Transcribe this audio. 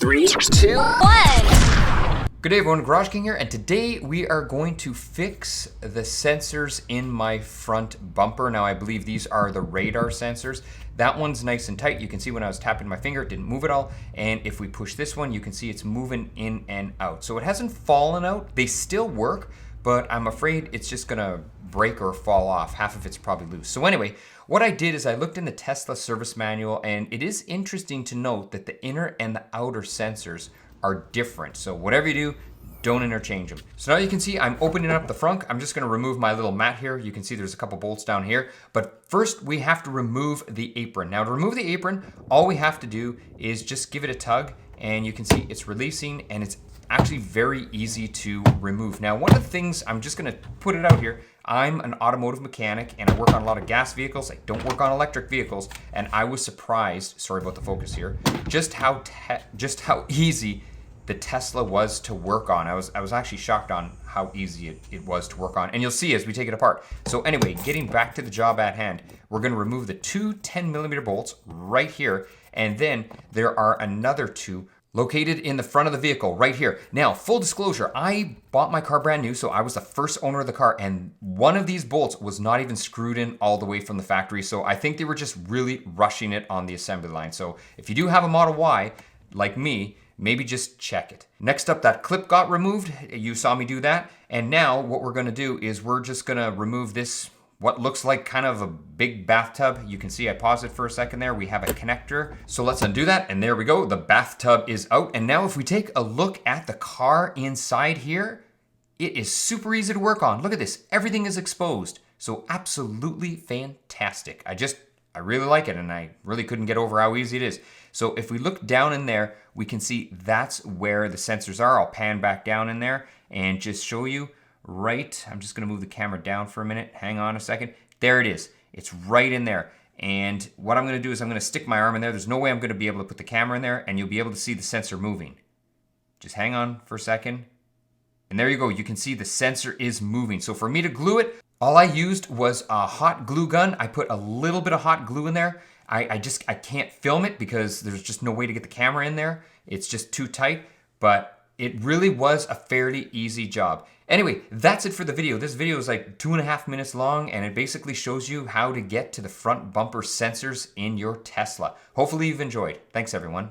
3, 2, 1. Good day everyone, GarageKing here, and today we are going to fix the sensors in my front bumper. Now I believe these are the radar sensors. That one's nice and tight. You can see when I was tapping my finger, it didn't move at all. And if we push this one, you can see it's moving in and out. So it hasn't fallen out. They still work, but I'm afraid it's just gonna break or fall off. Half of it's probably loose. So anyway, what I did is I looked in the Tesla service manual, and it is interesting to note that the inner and the outer sensors are different. So whatever you do, don't interchange them. So now you can see I'm opening up the frunk. I'm just gonna remove my little mat here. You can see there's a couple bolts down here. But first we have to remove the apron. Now to remove the apron, all we have to do is just give it a tug, and you can see it's releasing, and it's actually very easy to remove. Now one of the things, I'm just gonna put it out here, I'm an automotive mechanic and I work on a lot of gas vehicles. I don't work on electric vehicles, and I was surprised, sorry about the focus here, just how easy the Tesla was to work on. I was actually shocked on how easy it was to work on, and you'll see as we take it apart. So anyway, getting back to the job at hand, we're gonna remove the two 10mm bolts right here, and then there are another two located in the front of the vehicle right here. Now, full disclosure, I bought my car brand new, so I was the first owner of the car, and one of these bolts was not even screwed in all the way from the factory, so I think they were just really rushing it on the assembly line. So if you do have a Model Y, like me, maybe just check it. Next up, that clip got removed. You saw me do that. And now what we're gonna do is we're just gonna remove this, what looks like kind of a big bathtub. You can see I paused it for a second there. We have a connector. So let's undo that, and there we go. The bathtub is out. And now if we take a look at the car inside here, it is super easy to work on. Look at this, everything is exposed. So absolutely fantastic. I really like it, and I really couldn't get over how easy it is. So if we look down in there, we can see that's where the sensors are. I'll pan back down in there and just show you right. I'm just gonna move the camera down for a minute. Hang on a second. There it is. It's right in there. And what I'm gonna do is I'm gonna stick my arm in there. There's no way I'm gonna be able to put the camera in there, and you'll be able to see the sensor moving. Just hang on for a second. And there you go. You can see the sensor is moving. So for me to glue it, all I used was a hot glue gun. I put a little bit of hot glue in there. I can't film it because there's just no way to get the camera in there. It's just too tight, but it really was a fairly easy job. Anyway, that's it for the video. This video is like 2.5 minutes long, and it basically shows you how to get to the front bumper sensors in your Tesla. Hopefully you've enjoyed. Thanks everyone.